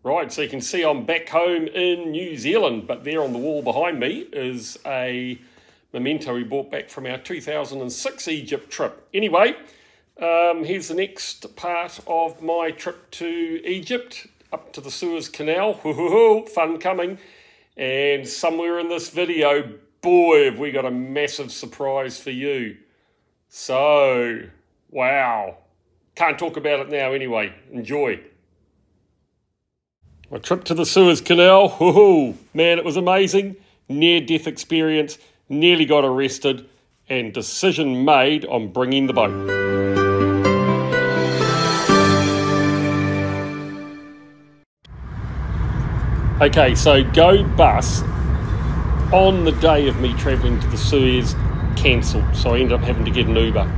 Right, so you can see I'm back home in New Zealand, but there on the wall behind me is a memento we brought back from our 2006 Egypt trip. Anyway, here's the next part of my trip to Egypt, up to the Suez Canal. Fun coming. And somewhere in this video, boy, have we got a massive surprise for you. So, wow. Can't talk about it now anyway. Enjoy. My trip to the Suez Canal, man, it was amazing. Near-death experience, nearly got arrested, and decision made on bringing the boat. Okay, so go bus on the day of me travelling to the Suez cancelled, so I ended up having to get an Uber.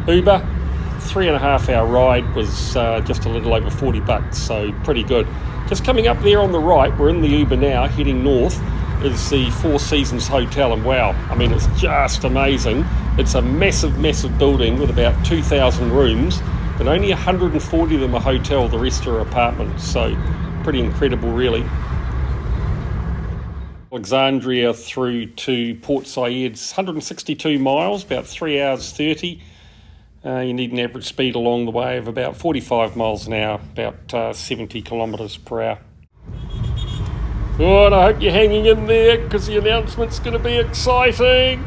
3.5 hour ride was just a little over $40, so pretty good. Just coming up there on the right, we're in the Uber now, heading north, is the Four Seasons Hotel, and wow, I mean, it's just amazing. It's a massive, massive building with about 2,000 rooms, but only 140 of them are hotel, the rest are apartments, so pretty incredible, really. Alexandria through to Port Said's 162 miles, about 3 hours 30. You need an average speed along the way of about 45 miles an hour, about 70 kilometres per hour. Oh, and I hope you're hanging in there because the announcement's going to be exciting.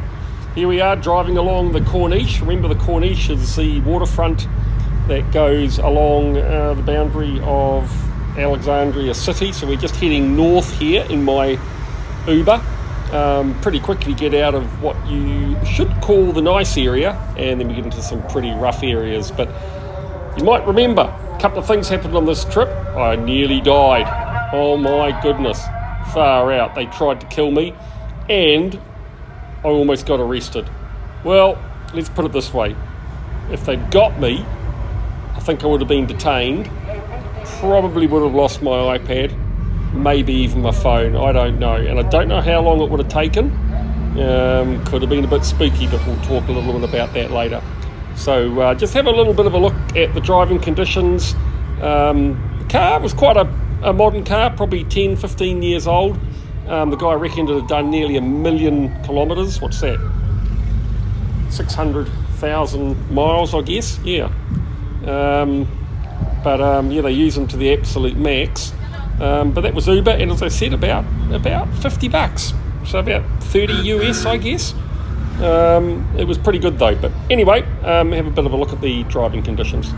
Here we are driving along the Corniche. Remember, the Corniche is the waterfront that goes along the boundary of Alexandria City. So we're just heading north here in my Uber. Pretty quickly get out of what you should call the nice area, and then we get into some pretty rough areas. But you might remember a couple of things happened on this trip. I nearly died. Oh my goodness, far out. They tried to kill me and I almost got arrested. Well, let's put it this way, if they'd got me, I think I would have been detained, probably would have lost my iPad, maybe even my phone, I don't know. And I don't know how long it would have taken. Could have been a bit spooky, but we'll talk a little bit about that later. So just have a little bit of a look at the driving conditions. The car was quite a modern car, probably 10, 15 years old. The guy reckoned it had done nearly 1 million kilometres. What's that? 600,000 miles, I guess. Yeah. Yeah, they use them to the absolute max. But that was Uber, and as I said, about $50, so about 30 US, I guess. It was pretty good though. But anyway, have a bit of a look at the driving conditions.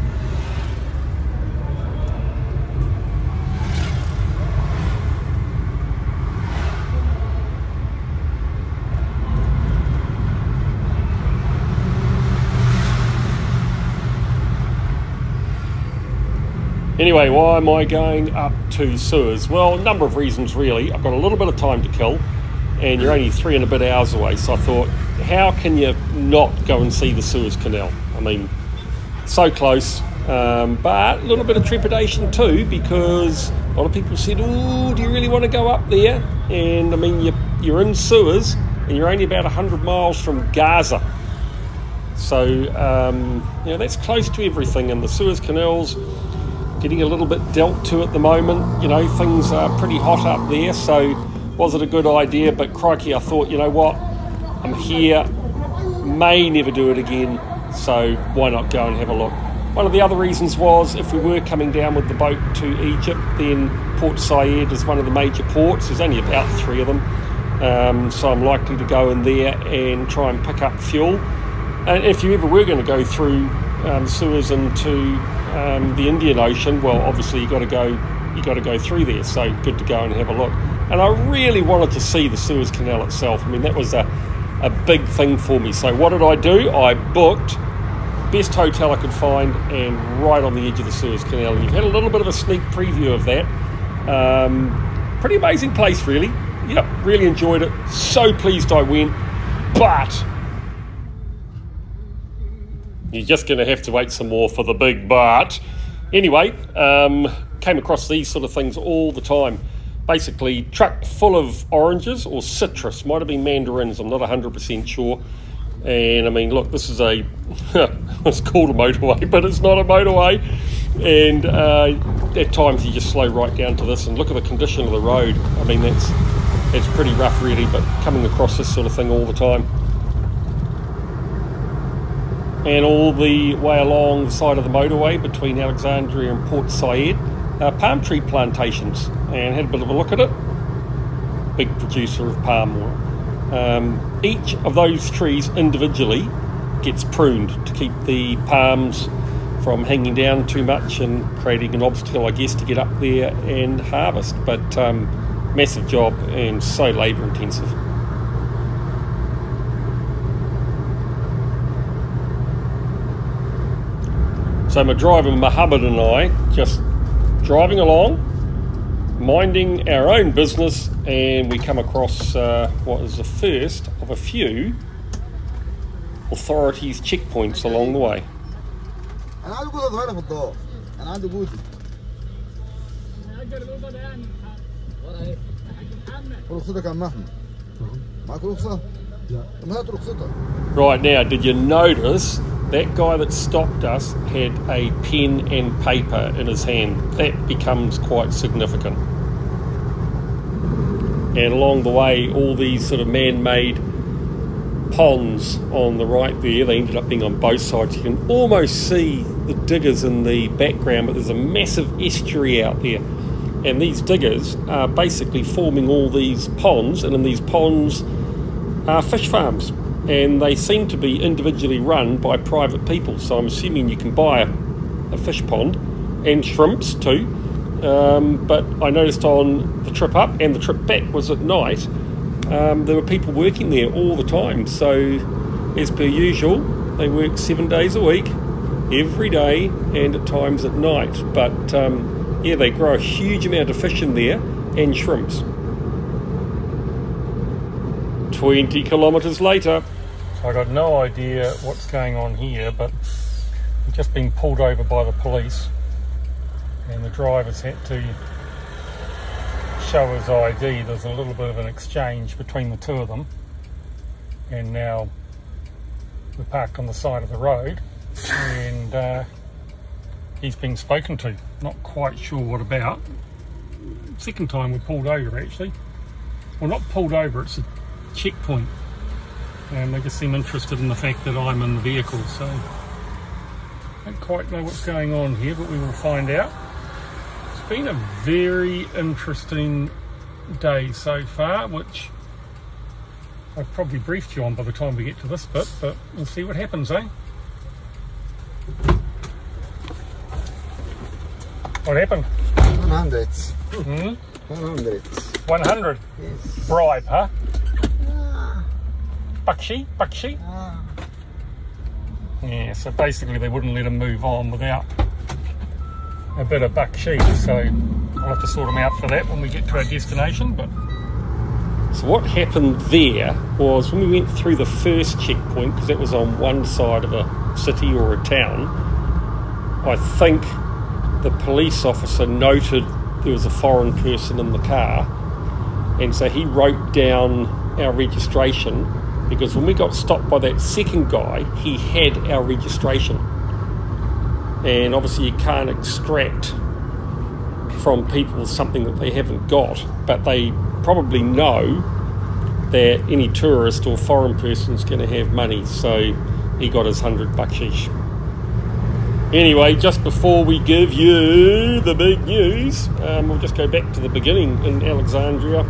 Anyway, why am I going up to Suez? Well, a number of reasons really. I've got a little bit of time to kill, and you're only 3 and a bit hours away, so I thought, how can you not go and see the Suez Canal? I mean, so close, but a little bit of trepidation too, because a lot of people said, oh, do you really want to go up there? And I mean, you're in Suez, and you're only about 100 miles from Gaza. So, that's close to everything, and the Suez Canal's getting a little bit dealt to at the moment. You know, things are pretty hot up there, so was it a good idea? But crikey, I thought, you know what, I'm here, may never do it again, so why not go and have a look? One of the other reasons was, if we were coming down with the boat to Egypt, then Port Said is one of the major ports. There's only about 3 of them, so I'm likely to go in there and try and pick up fuel. And if you ever were going to go through Suez into the Indian Ocean, well, obviously you got to go through there, so good to go and have a look. And I really wanted to see the Suez Canal itself. I mean, that was a big thing for me. So what did I do? I booked best hotel I could find, and right on the edge of the Suez Canal. And you've had a little bit of a sneak preview of that. Pretty amazing place, really. Yep, really enjoyed it. So pleased I went, but you're just going to have to wait some more for the big but. Anyway, came across these sort of things all the time. Basically, truck full of oranges or citrus, might have been mandarins, I'm not 100% sure. And I mean, look, this is it's called a motorway, but it's not a motorway. And at times you just slow right down to this and look at the condition of the road. I mean, it's pretty rough really, but coming across this sort of thing all the time. And all the way along the side of the motorway between Alexandria and Port Said, palm tree plantations, and had a bit of a look at it. Big producer of palm oil. Each of those trees individually gets pruned to keep the palms from hanging down too much and creating an obstacle, I guess, to get up there and harvest. But massive job and so labour intensive. So my driver Mohammed and I just driving along, minding our own business, and we come across what is the first of a few authorities checkpoints along the way. Right, now, did you notice that guy that stopped us had a pen and paper in his hand? That becomes quite significant. And along the way, all these sort of man-made ponds on the right there, they ended up being on both sides. You can almost see the diggers in the background, but there's a massive estuary out there. And these diggers are basically forming all these ponds, and in these ponds are fish farms. And they seem to be individually run by private people, so I'm assuming you can buy a fish pond and shrimps too. But I noticed on the trip up and the trip back was at night, there were people working there all the time. So as per usual, they work 7 days a week, every day, and at times at night. But yeah, they grow a huge amount of fish in there and shrimps. 20 kilometres later. I got no idea what's going on here, but we've just been pulled over by the police, and the driver's had to show his ID. There's a little bit of an exchange between the two of them, and now we're parked on the side of the road, and he's been spoken to. Not quite sure what about. Second time we're pulled over, actually. Well, not pulled over, it's a checkpoint. And they just seem interested in the fact that I'm in the vehicle, so I don't quite know what's going on here, but we will find out. It's been a very interesting day so far, which I've probably briefed you on by the time we get to this bit, but we'll see what happens, eh? What happened? 100. 100. 100? Yes. Bribe, huh? Bakshi? Yeah, so basically they wouldn't let him move on without a bit of bakshi, so I'll have to sort him out for that when we get to our destination. But so what happened there was when we went through the first checkpoint, because that was on one side of a city or a town, I think the police officer noted there was a foreign person in the car, and so he wrote down our registration, because when we got stopped by that second guy, he had our registration. And obviously you can't extract from people something that they haven't got, but they probably know that any tourist or foreign person is going to have money, so he got his 100 bakshish. Anyway, just before we give you the big news, we'll just go back to the beginning in Alexandria.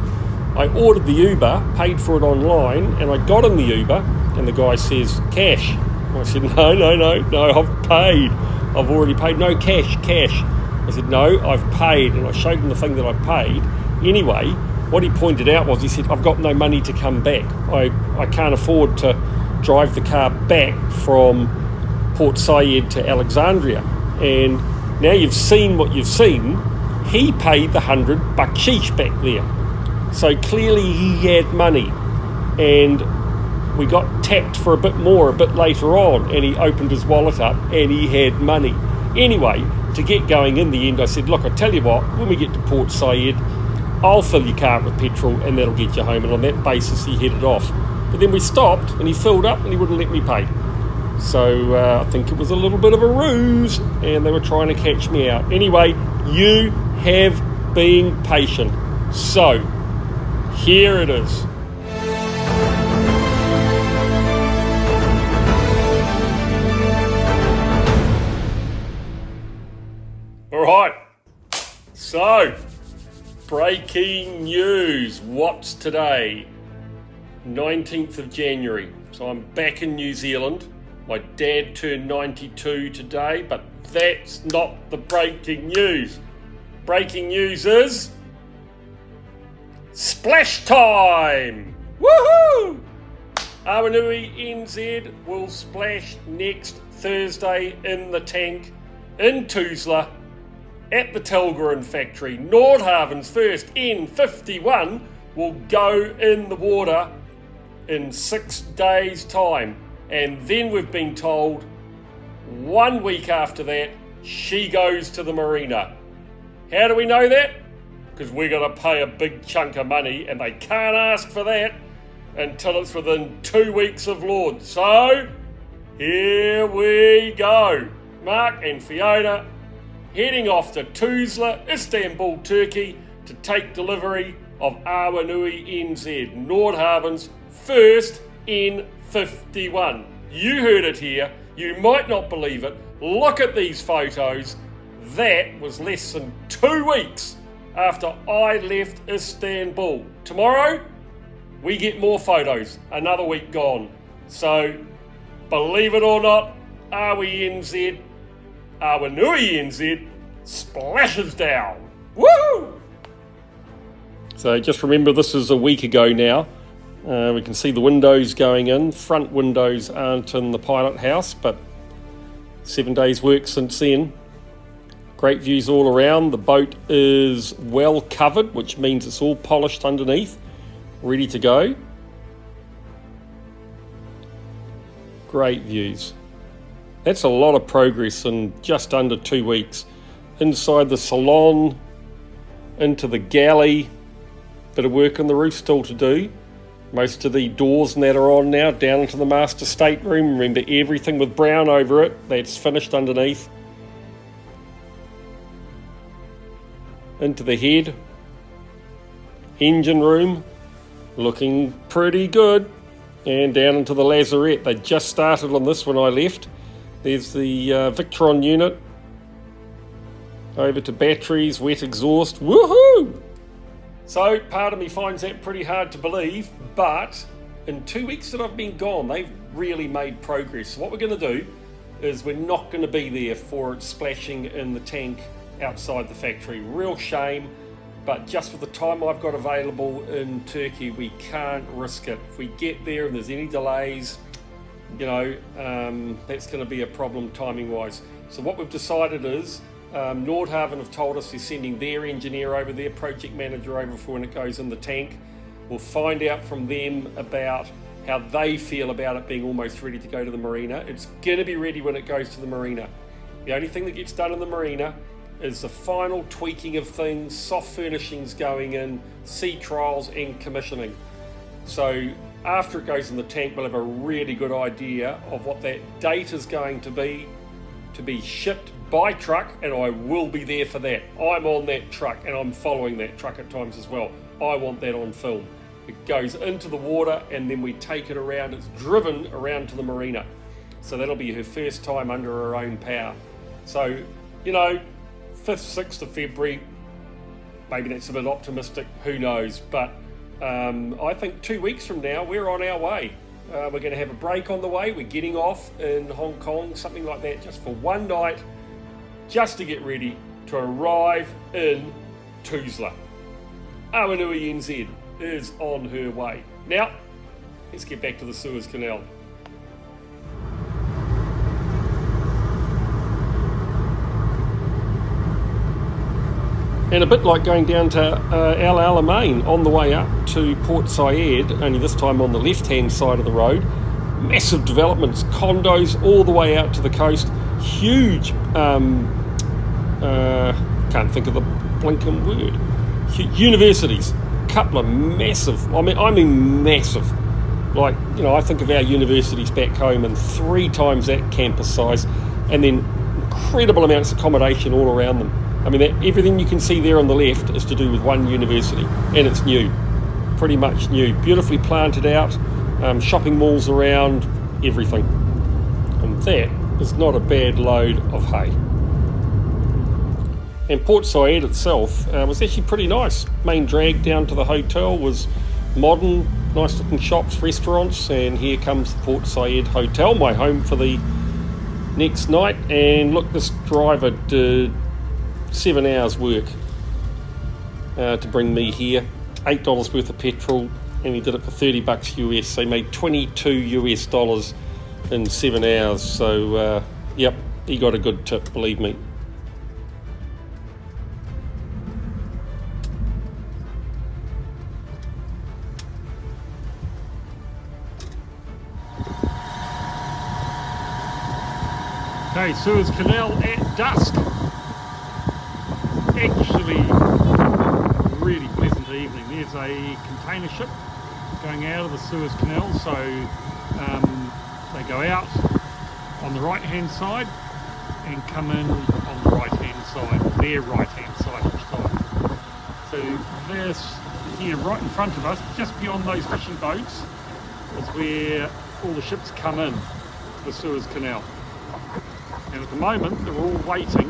I ordered the Uber, paid for it online, and I got in the Uber, and the guy says, cash. I said, no, I've paid. I've already paid. No, cash. I said, no, I've paid, and I showed him the thing that I paid. Anyway, what he pointed out was, he said, I've got no money to come back. I can't afford to drive the car back from Port Said to Alexandria. And now you've seen what you've seen. He paid the 100 bakshish back there. So clearly he had money, and we got tapped for a bit more a bit later on, and he opened his wallet up and he had money. Anyway, to get going in the end, I said, look, I tell you what, when we get to Port Said, I'll fill your car with petrol and that'll get you home. And on that basis he headed off. But then we stopped and he filled up and he wouldn't let me pay. So I think it was a little bit of a ruse and they were trying to catch me out. Anyway, you have been patient. So, here it is. All right. So, breaking news. What's today? 19th of January. So I'm back in New Zealand. My dad turned 92 today, but that's not the breaking news. Breaking news is splash time! Woohoo! Awanui NZ will splash next Thursday in the tank in Tuzla at the Tilgren factory. Nordhavn's first N51 will go in the water in 6 days' time. And then we've been told 1 week after that, she goes to the marina. How do we know that? Because we're going to pay a big chunk of money and they can't ask for that until it's within 2 weeks of launch. So, here we go. Mark and Fiona heading off to Tuzla, Istanbul, Turkey to take delivery of Awanui NZ, Nordhavn's first N51. You heard it here. You might not believe it. Look at these photos. That was less than 2 weeks after I left Istanbul. Tomorrow, we get more photos. Another week gone. So, believe it or not, Awanui NZ splashes down. Woo! So just remember, this is a week ago now. We can see the windows going in. Front windows aren't in the pilot house, but 7 days work since then. Great views all around. The boat is well covered, which means it's all polished underneath, ready to go. Great views. That's a lot of progress in just under 2 weeks. Inside the salon, into the galley, bit of work on the roof still to do. Most of the doors and that are on now, down into the master stateroom. Remember, everything with brown over it, that's finished underneath. Into the head. Engine room, looking pretty good. And down into the lazarette. They just started on this when I left. There's the Victron unit. Over to batteries, wet exhaust. Woohoo! So, part of me finds that pretty hard to believe, but in 2 weeks that I've been gone, they've really made progress. So what we're going to do is we're not going to be there for it splashing in the tank outside the factory. Real shame, but just with the time I've got available in Turkey, we can't risk it. If we get there and there's any delays, you know, that's going to be a problem timing-wise. So what we've decided is, Nordhavn have told us they're sending their engineer over, their project manager over for when it goes in the tank. We'll find out from them about how they feel about it being almost ready to go to the marina. It's going to be ready when it goes to the marina. The only thing that gets done in the marina is the final tweaking of things, soft furnishings going in, sea trials and commissioning. So after it goes in the tank, we'll have a really good idea of what that date is going to be shipped by truck, and I will be there for that. I'm on that truck and I'm following that truck at times as well. I want that on film. It goes into the water and then we take it around. It's driven around to the marina. So that'll be her first time under her own power. So, you know, 5th, 6th of February, maybe that's a bit optimistic, who knows. But I think 2 weeks from now, we're on our way. We're going to have a break on the way. We're getting off in Hong Kong, something like that, just for one night, just to get ready to arrive in Tuzla. Awanui NZ is on her way. Now, let's get back to the Suez Canal. And a bit like going down to Al Alamein on the way up to Port Said, only this time on the left-hand side of the road. Massive developments, condos all the way out to the coast. Huge, can't think of the blinking word. Universities, couple of massive, I mean massive, Like, you know, I think of our universities back home and 3 times that campus size, and then incredible amounts of accommodation all around them. I mean, everything you can see there on the left is to do with one university, and it's new, pretty much new, beautifully planted out, shopping malls around, everything. And that is not a bad load of hay. And Port Said itself was actually pretty nice. Main drag down to the hotel was modern, nice looking shops, restaurants, and here comes the Port Said Hotel, my home for the next night. And look, this driver did 7 hours work to bring me here, $8 worth of petrol, and he did it for $30 US, so he made $22 US in 7 hours. So yep, he got a good tip, believe me. Okay, Suez Canal at dusk. Actually, really pleasant evening. There's a container ship going out of the Suez Canal, so they go out on the right hand side and come in on the right hand side, their right hand side each time. So this here right in front of us, just beyond those fishing boats, is where all the ships come in to the Suez Canal. And at the moment they're all waiting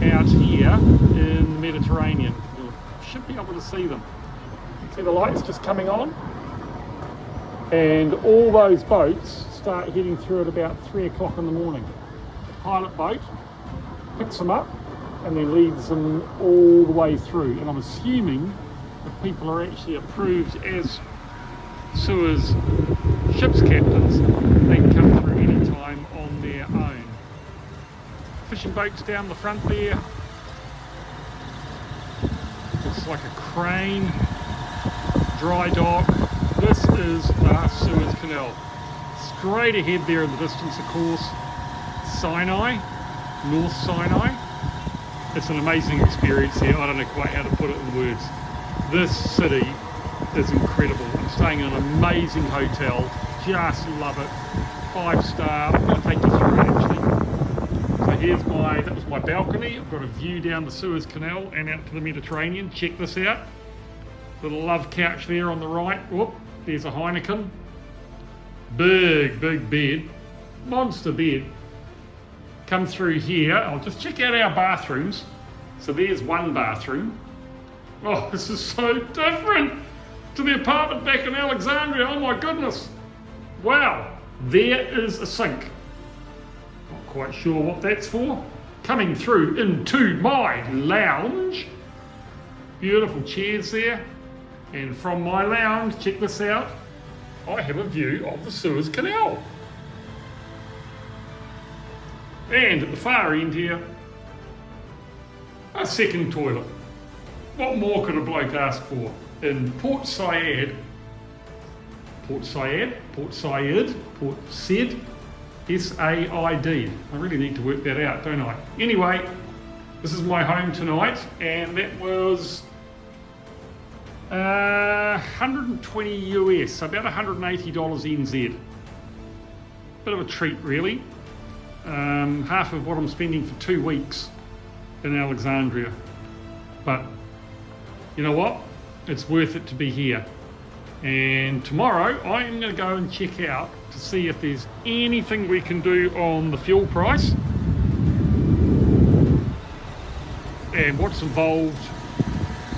out here in the Mediterranean. You should be able to see them. See the lights just coming on? And all those boats start heading through at about 3 o'clock in the morning. Pilot boat picks them up and then leads them all the way through. And I'm assuming that people are actually approved as Suez ships captains. They can come through any time on their own. Fishing boats down the front there. Looks like a crane. Dry dock. This is the Suez Canal. Straight ahead there in the distance, of course, Sinai, North Sinai. It's an amazing experience here. I don't know quite how to put it in words. This city is incredible. I'm staying in an amazing hotel. Just love it. 5-star. I'm going to take you through it actually. So here's that was my balcony. I've got a view down the Suez Canal and out to the Mediterranean. Check this out. Little love couch there on the right. Whoop, there's a Heineken. Big bed. Monster bed. Come through here. I'll just check out our bathrooms. So there's one bathroom. Oh, this is so different to the apartment back in Alexandria. Oh my goodness. Wow. There is a sink. Not quite sure what that's for. Coming through into my lounge. Beautiful chairs there. And from my lounge, check this out, I have a view of the Suez Canal. And at the far end here, a second toilet. What more could a bloke ask for? In Port Said, S-A-I-D. I really need to work that out, don't I? Anyway, this is my home tonight, and that was 120 US, so about $180 NZ. Bit of a treat really. Half of what I'm spending for 2 weeks in Alexandria. But you know what? It's worth it to be here. And tomorrow I am going to go and check out to see if there's anything we can do on the fuel price and what's involved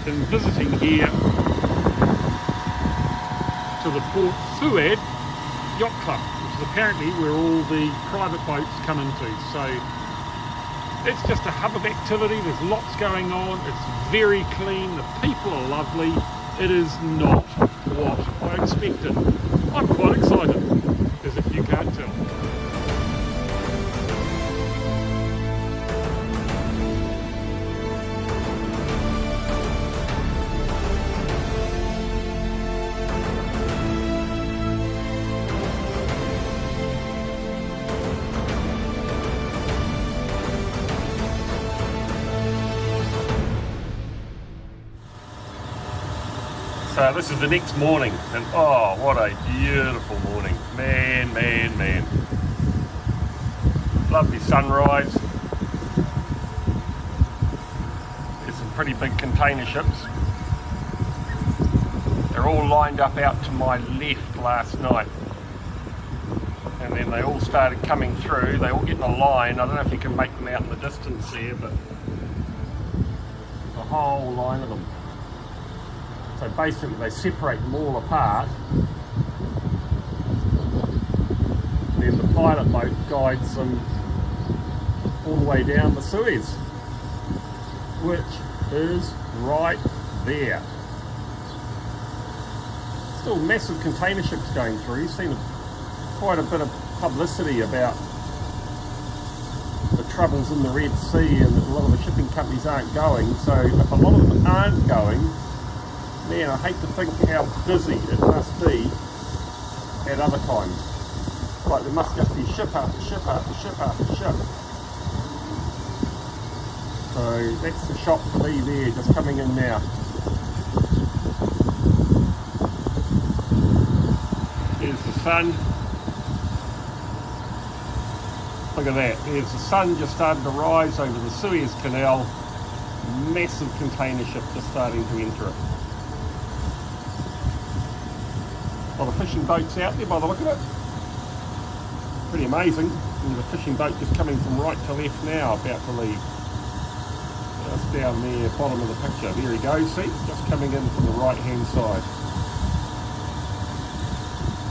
in visiting here to the Port Said Yacht Club, which is apparently where all the private boats come into. So it's just a hub of activity. There's lots going on. It's very clean. The people are lovely. It is not what I expected. I'm quite excited, as if you can't tell. So this is the next morning, and oh, what a beautiful morning. Man, man, man. Lovely sunrise. There's some pretty big container ships. They're all lined up out to my left last night. And then they all started coming through. They all get in a line. I don't know if you can make them out in the distance there, but there's a whole line of them. So basically they separate them all apart. Then the pilot boat guides them all the way down the Suez, which is right there. Still massive container ships going through. You've seen quite a bit of publicity about the troubles in the Red Sea, and that a lot of the shipping companies aren't going. So if a lot of them aren't going, man, I hate to think how busy it must be at other times. Like there must just be ship after ship after ship after ship. So that's the shot for me there, just coming in now. There's the sun. Look at that, there's the sun just starting to rise over the Suez Canal. Massive container ship just starting to enter it. A lot of fishing boats out there by the look of it. Pretty amazing. And there's a fishing boat just coming from right to left now, about to leave. Just down there, bottom of the picture. There he goes, see? Just coming in from the right hand side.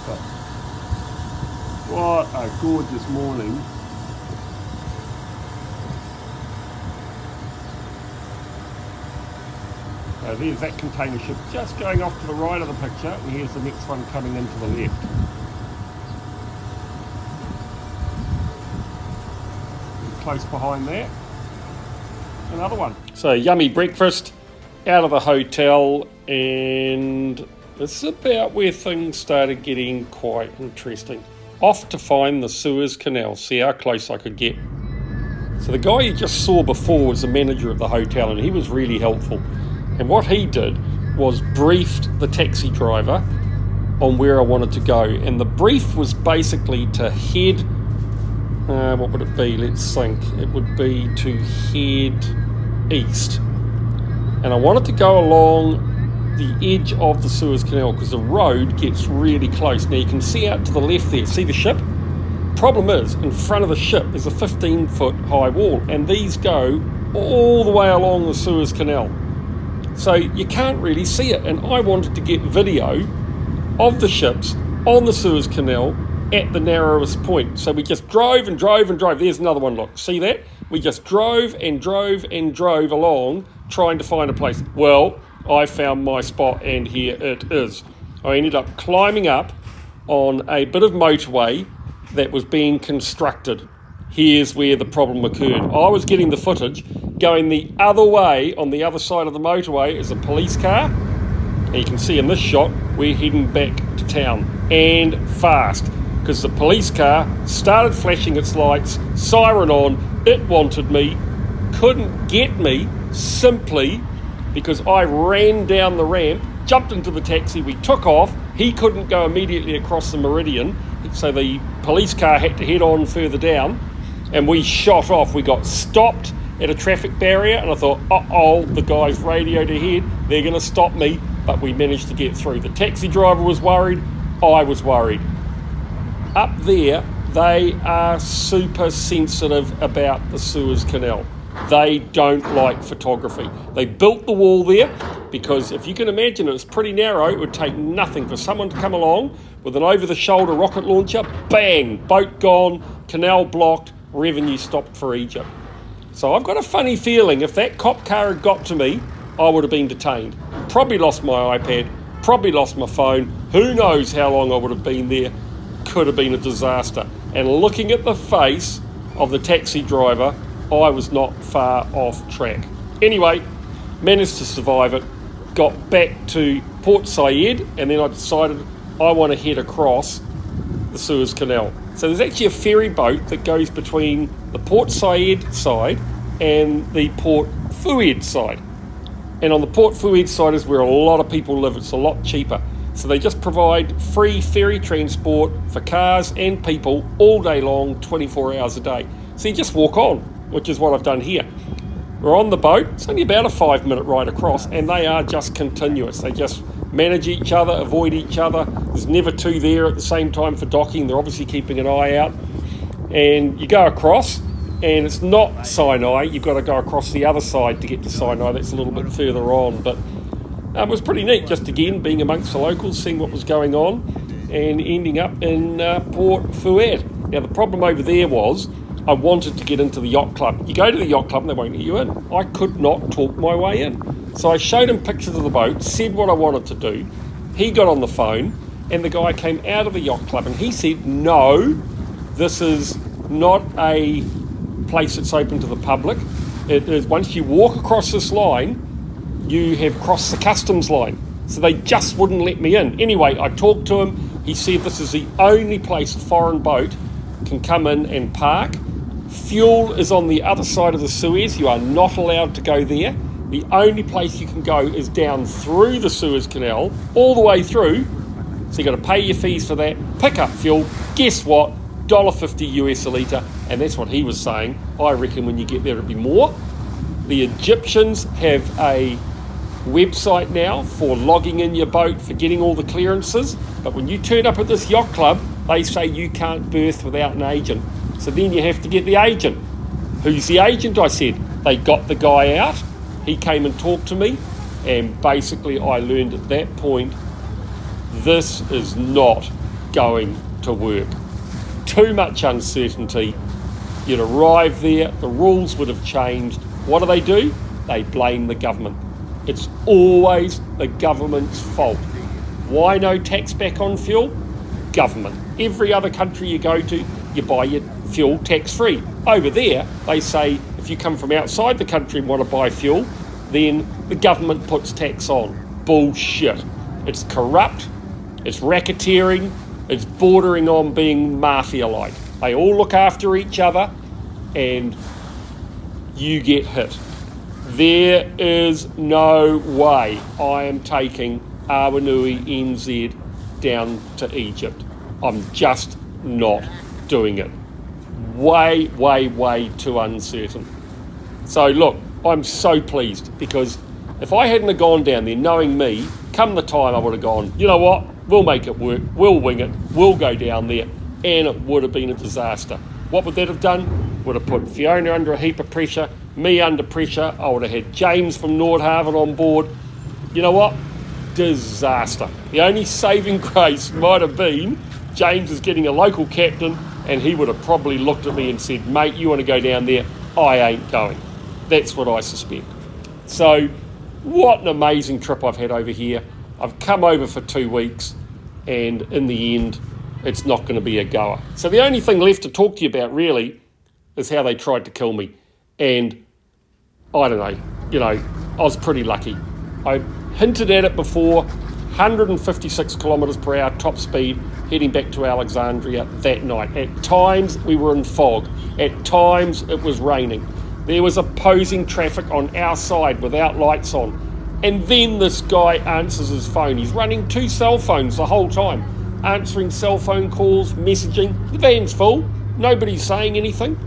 So, what a gorgeous morning. So there's that container ship just going off to the right of the picture, and here's the next one coming in to the left. And close behind that, another one. So yummy breakfast out of the hotel, and this is about where things started getting quite interesting. Off to find the Suez Canal, see how close I could get. So the guy you just saw before was the manager of the hotel, and he was really helpful. And what he did was briefed the taxi driver on where I wanted to go. And the brief was basically to head, what would it be? Let's think. It would be to head east. And I wanted to go along the edge of the Suez Canal because the road gets really close. Now you can see out to the left there, see the ship? Problem is, in front of the ship there's a 15-foot high wall, and these go all the way along the Suez Canal. So you can't really see it, and I wanted to get video of the ships on the Suez Canal at the narrowest point. So we just drove and drove and drove. There's another one, look, see that? We just drove and drove and drove along trying to find a place. Well, I found my spot, and here it is. I ended up climbing up on a bit of motorway that was being constructed. Here's where the problem occurred. I was getting the footage. Going the other way, on the other side of the motorway, is a police car. And you can see in this shot, we're heading back to town. And fast. Because the police car started flashing its lights, siren on, it wanted me, couldn't get me, simply because I ran down the ramp, jumped into the taxi, we took off. He couldn't go immediately across the meridian, so the police car had to head on further down. And we shot off. We got stopped at a traffic barrier, and I thought, uh-oh, the guys radioed ahead, they're going to stop me, but we managed to get through. The taxi driver was worried, I was worried. Up there, they are super sensitive about the Suez Canal. They don't like photography. They built the wall there because, if you can imagine, it's pretty narrow. It would take nothing for someone to come along with an over-the-shoulder rocket launcher, bang, boat gone, canal blocked, revenue stopped for Egypt. So I've got a funny feeling if that cop car had got to me, I would have been detained. Probably lost my iPad, probably lost my phone. Who knows how long I would have been there. Could have been a disaster. And looking at the face of the taxi driver, I was not far off track. Anyway, managed to survive it, got back to Port Said, and then I decided I want to head across the Suez Canal. So there's actually a ferry boat that goes between the Port Said side and the Port Fouad side. And on the Port Fued side is where a lot of people live. It's a lot cheaper. So they just provide free ferry transport for cars and people all day long, 24 hours a day. So you just walk on, which is what I've done here. We're on the boat. It's only about a 5-minute ride across, and they are just continuous. They just manage each other, avoid each other. There's never two there at the same time for docking. They're obviously keeping an eye out. And you go across, and it's not Sinai. You've got to go across the other side to get to Sinai. That's a little bit further on. But it was pretty neat, just again, being amongst the locals, seeing what was going on, and ending up in Port Fued. Now, the problem over there was I wanted to get into the yacht club. You go to the yacht club and they won't let you in. I could not talk my way in. So I showed him pictures of the boat, said what I wanted to do. He got on the phone, and the guy came out of the yacht club and he said, no, this is not a place that's open to the public. It is, once you walk across this line, you have crossed the customs line. So they just wouldn't let me in. Anyway, I talked to him. He said this is the only place a foreign boat can come in and park. Fuel is on the other side of the Suez. You are not allowed to go there. The only place you can go is down through the Suez Canal, all the way through. So you've got to pay your fees for that, pick up fuel. Guess what? $1.50 US a litre. And that's what he was saying. I reckon when you get there, it'll be more. The Egyptians have a website now for logging in your boat, for getting all the clearances. But when you turn up at this yacht club, they say you can't berth without an agent. So then you have to get the agent. Who's the agent? I said. They got the guy out. He came and talked to me. And basically I learned at that point, this is not going to work. Too much uncertainty. You'd arrive there, the rules would have changed. What do? They blame the government. It's always the government's fault. Why no tax back on fuel? Government. Every other country you go to, you buy your fuel tax-free. Over there, they say if you come from outside the country and want to buy fuel, then the government puts tax on. Bullshit. It's corrupt, it's racketeering, it's bordering on being mafia-like. They all look after each other and you get hit. There is no way I am taking Awanui NZ down to Egypt. I'm just not doing it. Way, way, way too uncertain. So look, I'm so pleased because if I hadn't have gone down there, knowing me, come the time I would have gone, you know what, we'll make it work, we'll wing it, we'll go down there, and it would have been a disaster. What would that have done? Would have put Fiona under a heap of pressure, me under pressure. I would have had James from Nordhavn on board. You know what? Disaster. The only saving grace might have been James is getting a local captain, and he would have probably looked at me and said, mate, you want to go down there? I ain't going. That's what I suspect. So what an amazing trip I've had over here. I've come over for 2 weeks, and in the end, it's not going to be a goer. So the only thing left to talk to you about really is how they tried to kill me. And I don't know, you know, I was pretty lucky. I hinted at it before, 156 kilometres per hour top speed heading back to Alexandria that night. At times we were in fog, at times it was raining. There was opposing traffic on our side without lights on. And then this guy answers his phone. He's running 2 cell phones the whole time, answering cell phone calls, messaging. The van's full, nobody's saying anything.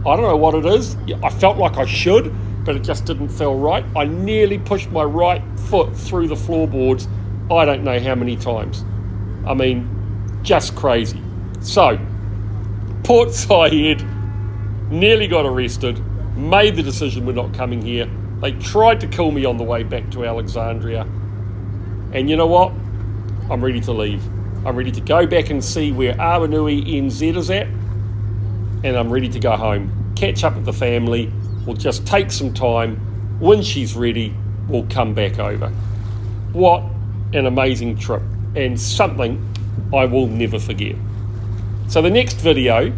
I don't know what it is. I felt like I should, but it just didn't feel right. I nearly pushed my right foot through the floorboards, I don't know how many times. I mean, just crazy. So, Port Said, nearly got arrested, made the decision we're not coming here. They tried to kill me on the way back to Alexandria. And you know what? I'm ready to leave. I'm ready to go back and see where Awanui NZ is at. And I'm ready to go home. Catch up with the family. We'll just take some time. When she's ready, we'll come back over. What an amazing trip. And something I will never forget. So the next video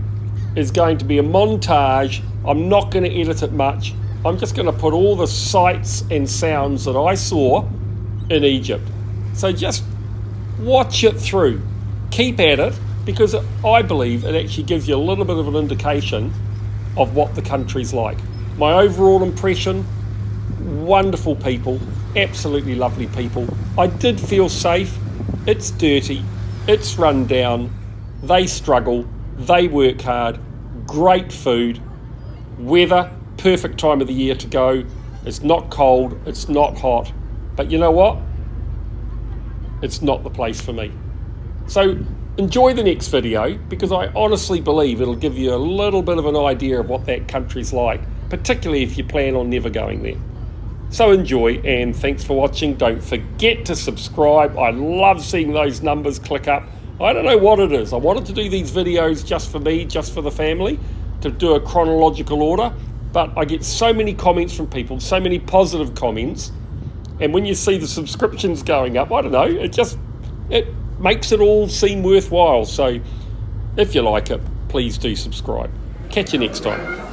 is going to be a montage. I'm not going to edit it much. I'm just going to put all the sights and sounds that I saw in Egypt. So just watch it through. Keep at it, because I believe it actually gives you a little bit of an indication of what the country's like. My overall impression, wonderful people, absolutely lovely people. I did feel safe. It's dirty, it's run down, they struggle, they work hard, great food, weather, perfect time of the year to go. It's not cold, it's not hot, but you know what? It's not the place for me. So enjoy the next video, because I honestly believe it'll give you a little bit of an idea of what that country's like, particularly if you plan on never going there. So enjoy, and thanks for watching. Don't forget to subscribe. I love seeing those numbers click up. I don't know what it is. I wanted to do these videos just for me, just for the family, to do a chronological order, but I get so many comments from people, so many positive comments, and when you see the subscriptions going up, I don't know, it makes it all seem worthwhile. So if you like it, please do subscribe. Catch you next time.